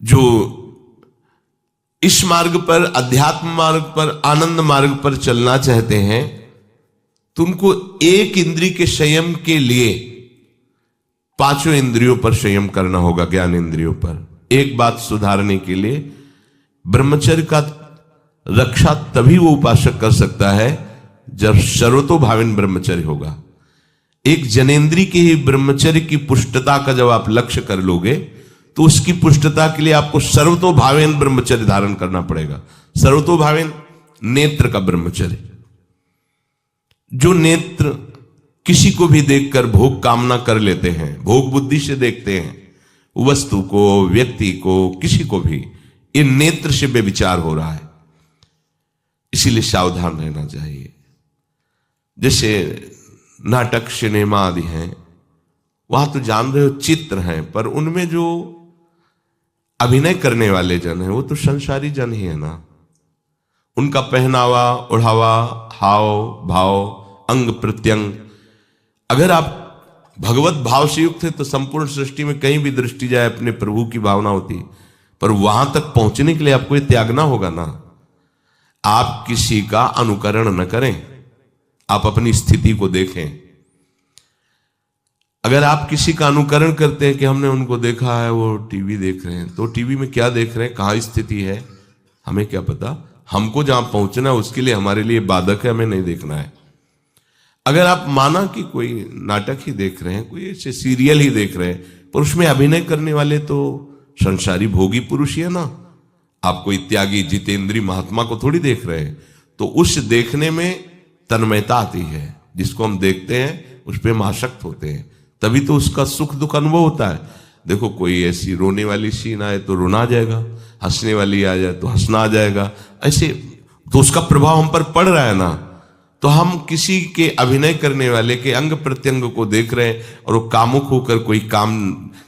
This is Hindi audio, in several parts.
जो इस मार्ग पर, अध्यात्म मार्ग पर, आनंद मार्ग पर चलना चाहते हैं, तो उनको एक इंद्रिय के संयम के लिए पांचों इंद्रियों पर संयम करना होगा, ज्ञान इंद्रियों पर। एक बात सुधारने के लिए ब्रह्मचर्य का रक्षा तभी वो उपासक कर सकता है जब सर्वतोभावेन ब्रह्मचर्य होगा। एक जनेन्द्रीय के ही ब्रह्मचर्य की पुष्टता का जब आप लक्ष्य कर लोगे, तो उसकी पुष्टता के लिए आपको सर्वतोभावेन ब्रह्मचर्य धारण करना पड़ेगा। सर्वतोभावेन नेत्र का ब्रह्मचर्य, जो नेत्र किसी को भी देखकर भोग कामना कर लेते हैं, भोग बुद्धि से देखते हैं वस्तु को, व्यक्ति को, किसी को भी, ये नेत्र से बेविचार हो रहा है। इसीलिए सावधान रहना चाहिए। जैसे नाटक, सिनेमा आदि हैं, वहां तो जान रहे हो चित्र हैं, पर उनमें जो अभिनय करने वाले जन हैं वो तो संसारी जन ही है ना। उनका पहनावा, ओढ़ावा, हाव भाव, अंग प्रत्यंग, अगर आप भगवत भाव से युक्त है तो संपूर्ण सृष्टि में कहीं भी दृष्टि जाए अपने प्रभु की भावना होती है। पर वहां तक पहुंचने के लिए आपको ये त्यागना होगा ना। आप किसी का अनुकरण न करें, आप अपनी स्थिति को देखें। अगर आप किसी का अनुकरण करते हैं कि हमने उनको देखा है, वो टीवी देख रहे हैं, तो टीवी में क्या देख रहे हैं, कहां स्थिति है, हमें क्या पता। हमको जहां पहुंचना है उसके लिए हमारे लिए बाधक है, हमें नहीं देखना है। अगर आप माना कि कोई नाटक ही देख रहे हैं, कोई ऐसे सीरियल ही देख रहे हैं, पर उसमें अभिनय करने वाले तो संसारी भोगी पुरुष ही है ना। आप कोई त्यागी जितेंद्रीय महात्मा को थोड़ी देख रहे हैं। तो उस देखने में तन्मयता आती है, जिसको हम देखते हैं उस पर हम आसक्त होते हैं, तभी तो उसका सुख दुख अनुभव होता है। देखो कोई ऐसी रोने वाली सीन आए तो रोना आ जाएगा, हंसने वाली आ जाए तो हंसना आ जाएगा, ऐसे तो उसका प्रभाव हम पर पड़ रहा है ना। तो हम किसी के अभिनय करने वाले के अंग प्रत्यंग को देख रहे हैं और वो कामुक होकर कोई काम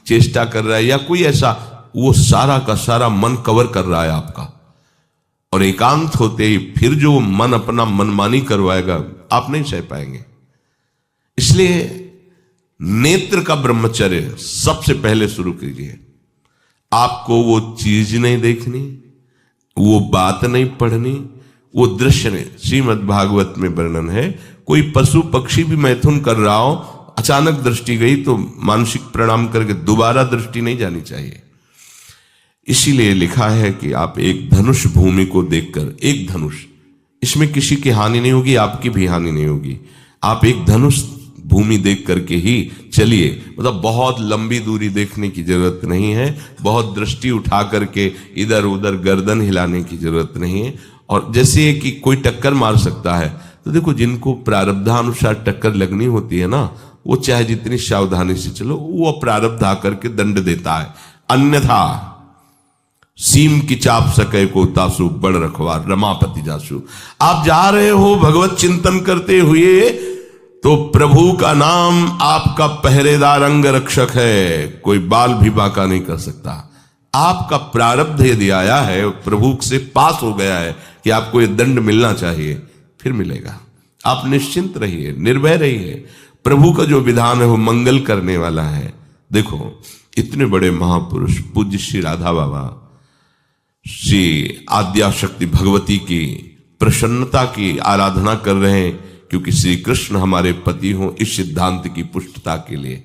चेष्टा कर रहा है या कोई ऐसा, वो सारा का सारा मन कवर कर रहा है आपका। और एकांत होते ही फिर जो मन अपना मनमानी करवाएगा, आप नहीं सह पाएंगे। इसलिए नेत्र का ब्रह्मचर्य सबसे पहले शुरू कीजिए। आपको वो चीज नहीं देखनी, वो बात नहीं पढ़नी, वो दृश्य नहीं। श्रीमद् भागवत में वर्णन है, कोई पशु पक्षी भी मैथुन कर रहा हो, अचानक दृष्टि गई तो मानसिक प्रणाम करके दोबारा दृष्टि नहीं जानी चाहिए। इसीलिए लिखा है कि आप एक धनुष भूमि को देखकर, एक धनुष, इसमें किसी की हानि नहीं होगी, आपकी भी हानि नहीं होगी। आप एक धनुष भूमि देख करके ही चलिए। मतलब बहुत लंबी दूरी देखने की जरूरत नहीं है, बहुत दृष्टि उठा करके इधर उधर गर्दन हिलाने की जरूरत नहीं है। और जैसे कि कोई टक्कर मार सकता है, तो देखो जिनको प्रारब्धानुसार टक्कर लगनी होती है ना, वो चाहे जितनी सावधानी से चलो, वो प्रारब्ध आकर के दंड देता है। अन्यथा सीम की चाप सके को तासु बड़ रखवार रमापति जासु। आप जा रहे हो भगवत चिंतन करते हुए, तो प्रभु का नाम आपका पहरेदार अंग रक्षक है, कोई बाल भी बाका नहीं कर सकता। आपका प्रारब्ध यदि आया है, प्रभु से पास हो गया है कि आपको ये दंड मिलना चाहिए, फिर मिलेगा। आप निश्चिंत रहिए, निर्भय रहिए। प्रभु का जो विधान है वो मंगल करने वाला है। देखो इतने बड़े महापुरुष पूज्य श्री राधा बाबा, श्री आद्याशक्ति भगवती की प्रसन्नता की आराधना कर रहे हैं, क्योंकि श्री कृष्ण हमारे पति हों, इस सिद्धांत की पुष्टता के लिए।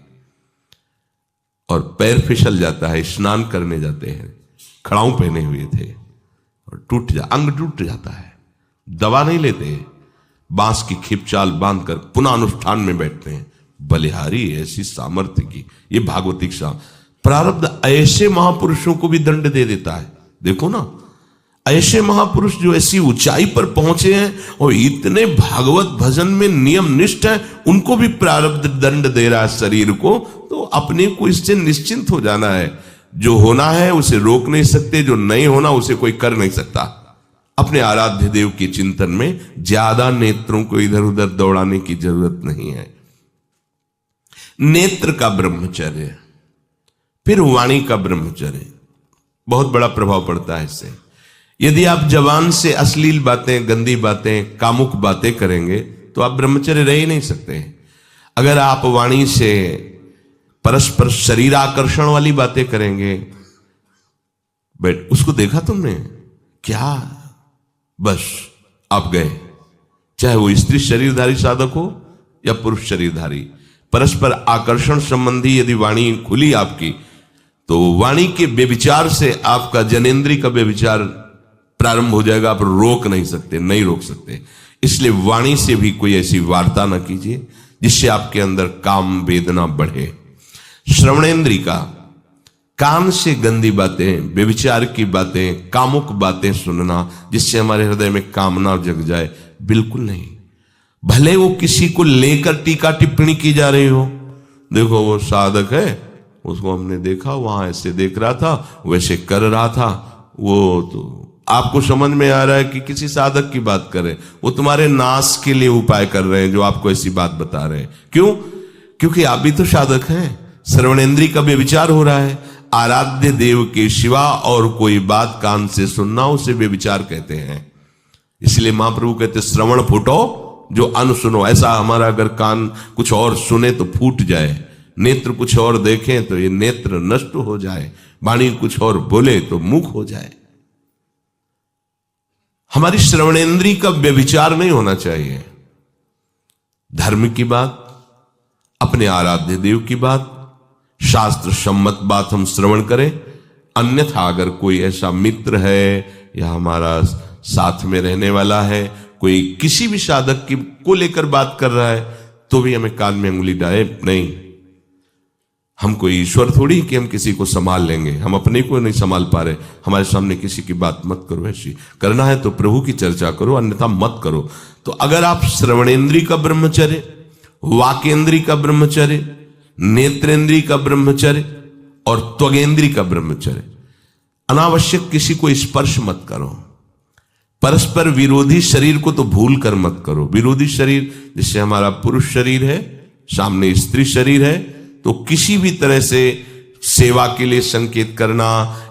और पैर फिसल जाता है, स्नान करने जाते हैं, खड़ाऊ पहने हुए थे और अंग टूट जाता है, दवा नहीं लेते, बांस की खिपचाल बांधकर पुनः अनुष्ठान में बैठते हैं। बलिहारी ऐसी सामर्थ्य की, ये भागवतिक प्रारब्ध ऐसे महापुरुषों को भी दंड दे देता है। देखो ना, ऐसे महापुरुष जो ऐसी ऊंचाई पर पहुंचे हैं और इतने भागवत भजन में नियम निष्ठ है, उनको भी प्रारब्ध दंड दे रहा है शरीर को। तो अपने को इससे निश्चिंत हो जाना है। जो होना है उसे रोक नहीं सकते, जो नहीं होना उसे कोई कर नहीं सकता। अपने आराध्य देव के चिंतन में ज्यादा नेत्रों को इधर उधर दौड़ाने की जरूरत नहीं है। नेत्र का ब्रह्मचर्य, फिर वाणी का ब्रह्मचर्य, बहुत बड़ा प्रभाव पड़ता है इससे। यदि आप जबान से अश्लील बातें, गंदी बातें, कामुक बातें करेंगे तो आप ब्रह्मचर्य रह ही नहीं सकते। अगर आप वाणी से परस्पर शरीर आकर्षण वाली बातें करेंगे, बैठ, उसको देखा तुमने क्या? बस आप गए। चाहे वो स्त्री शरीरधारी साधक हो या पुरुष शरीरधारी, परस्पर आकर्षण संबंधी यदि वाणी खुली आपकी, तो वाणी के व्यभिचार से आपका जनेंद्री का व्यभिचार प्रारंभ हो जाएगा। आप रोक नहीं सकते, नहीं रोक सकते। इसलिए वाणी से भी कोई ऐसी वार्ता ना कीजिए जिससे आपके अंदर काम वेदना बढ़े। श्रवणेंद्री का, कान से गंदी बातें, व्यभिचार की बातें, कामुक बातें सुनना जिससे हमारे हृदय में कामना जग जाए, बिल्कुल नहीं। भले वो किसी को लेकर टीका टिप्पणी की जा रही हो, देखो वो साधक है, उसको हमने देखा वहां ऐसे देख रहा था, वैसे कर रहा था, वो तो आपको समझ में आ रहा है कि किसी साधक की बात कर रहे हैं, वो तुम्हारे नाश के लिए उपाय कर रहे हैं जो आपको ऐसी बात बता रहे हैं। क्यों? क्योंकि आप भी तो साधक हैं। श्रवणेंद्री का व्यभिचार हो रहा है। आराध्य देव के सिवा और कोई बात कान से सुनना उसे व्यभिचार कहते हैं। इसलिए महाप्रभु कहते श्रवण फूटो जो अन सुनो। ऐसा हमारा अगर कान कुछ और सुने तो फूट जाए, नेत्र कुछ और देखें तो ये नेत्र नष्ट हो जाए, वाणी कुछ और बोले तो मुख हो जाए। हमारी श्रवणेंद्री का व्यभिचार नहीं होना चाहिए। धर्म की बात, अपने आराध्य देव की बात, शास्त्र सम्मत बात हम श्रवण करें। अन्यथा अगर कोई ऐसा मित्र है या हमारा साथ में रहने वाला है, कोई किसी भी साधक की को लेकर बात कर रहा है, तो भी हमें कान में अंगुली डाले नहीं। हम कोई ईश्वर थोड़ी कि हम किसी को संभाल लेंगे, हम अपने को नहीं संभाल पा रहे। हमारे सामने किसी की बात मत करो, ऐसी करना है तो प्रभु की चर्चा करो, अन्यथा मत करो। तो अगर आप श्रवणेंद्री का ब्रह्मचर्य, वाकेंद्री का ब्रह्मचर्य, नेत्रेंद्री का ब्रह्मचर्य और त्वगेंद्री का ब्रह्मचर्य, अनावश्यक किसी को स्पर्श मत करो। परस्पर विरोधी शरीर को तो भूल कर मत करो। विरोधी शरीर जिससे हमारा पुरुष शरीर है, सामने स्त्री शरीर है, तो किसी भी तरह से सेवा के लिए संकेत करना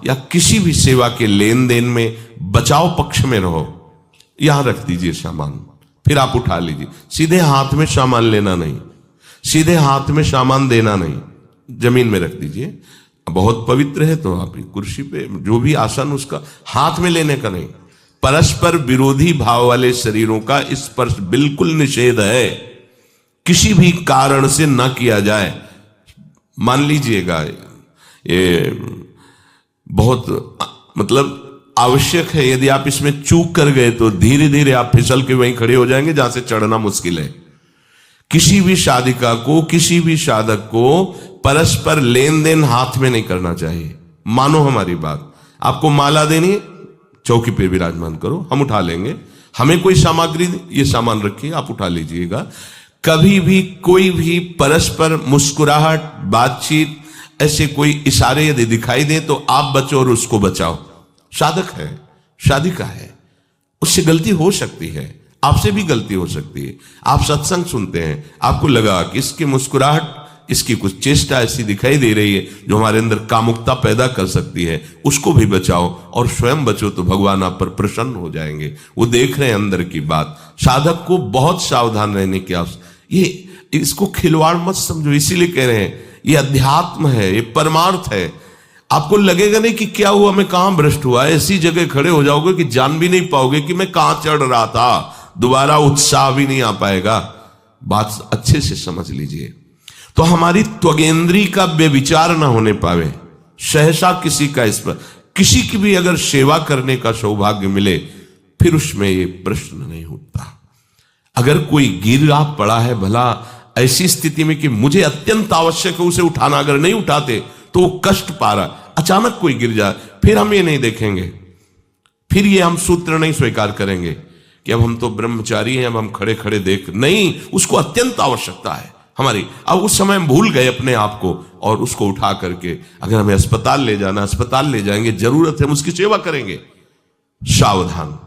या किसी भी सेवा के लेन देन में बचाव पक्ष में रहो। यहां रख दीजिए सामान, फिर आप उठा लीजिए। सीधे हाथ में सामान लेना नहीं, सीधे हाथ में सामान देना नहीं, जमीन में रख दीजिए। बहुत पवित्र है तो आप कुर्सी पे जो भी आसन उसका हाथ में लेने का नहीं। परस्पर विरोधी भाव वाले शरीरों का स्पर्श बिल्कुल निषेध है, किसी भी कारण से न किया जाए। मान लीजिएगा ये बहुत मतलब आवश्यक है, यदि आप इसमें चूक कर गए तो धीरे धीरे आप फिसल के वहीं खड़े हो जाएंगे जहां से चढ़ना मुश्किल है। किसी भी साधिका को, किसी भी साधक को परस्पर लेन देन हाथ में नहीं करना चाहिए। मानो हमारी बात, आपको माला देनी, चौकी पे विराजमान करो, हम उठा लेंगे। हमें कोई सामग्री, ये सामान रखिए, आप उठा लीजिएगा। कभी भी कोई भी परस्पर मुस्कुराहट, बातचीत, ऐसे कोई इशारे यदि दिखाई दे तो आप बचो और उसको बचाओ। साधक है, साधिका है, उससे गलती हो सकती है, आपसे भी गलती हो सकती है। आप सत्संग सुनते हैं, आपको लगा कि इसकी मुस्कुराहट, इसकी कुछ चेष्टा ऐसी दिखाई दे रही है जो हमारे अंदर कामुकता पैदा कर सकती है, उसको भी बचाओ और स्वयं बचो तो भगवान आप पर प्रसन्न हो जाएंगे। वो देख रहे हैं अंदर की बात। साधक को बहुत सावधान रहने की आवश्यकता। ये इसको खिलवाड़ मत समझो, इसीलिए कह रहे हैं ये अध्यात्म है, ये परमार्थ है। आपको लगेगा नहीं कि क्या हुआ, मैं कहां भ्रष्ट हुआ, ऐसी जगह खड़े हो जाओगे कि जान भी नहीं पाओगे कि मैं कहां चढ़ रहा था, दोबारा उत्साह भी नहीं आ पाएगा। बात अच्छे से समझ लीजिए। तो हमारी त्वगेंद्री का व्यभिचार ना होने पावे, सहसा किसी का इस पर किसी की भी अगर सेवा करने का सौभाग्य मिले, फिर उसमें ये प्रश्न नहीं उठता। अगर कोई गिरा पड़ा है भला ऐसी स्थिति में कि मुझे अत्यंत आवश्यक है उसे उठाना, अगर नहीं उठाते तो वो कष्ट पा रहा, अचानक कोई गिर जाए, फिर हम ये नहीं देखेंगे, फिर ये हम सूत्र नहीं स्वीकार करेंगे कि अब हम तो ब्रह्मचारी हैं, अब हम खड़े खड़े देख नहीं। उसको अत्यंत आवश्यकता है हमारी। अब उस समय हम भूल गए अपने आप को और उसको उठा करके अगर हमें अस्पताल ले जाना, अस्पताल ले जाएंगे, जरूरत है हम उसकी सेवा करेंगे। सावधान।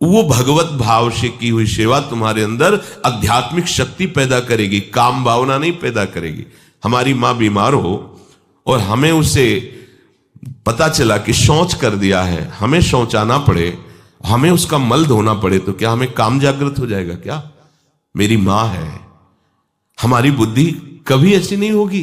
वो भगवत भाव से की हुई सेवा तुम्हारे अंदर आध्यात्मिक शक्ति पैदा करेगी, काम भावना नहीं पैदा करेगी। हमारी मां बीमार हो और हमें उसे पता चला कि शौच कर दिया है, हमें शौचाना पड़े, हमें उसका मल धोना पड़े, तो क्या हमें काम जागृत हो जाएगा? क्या मेरी मां है, हमारी बुद्धि कभी ऐसी नहीं होगी।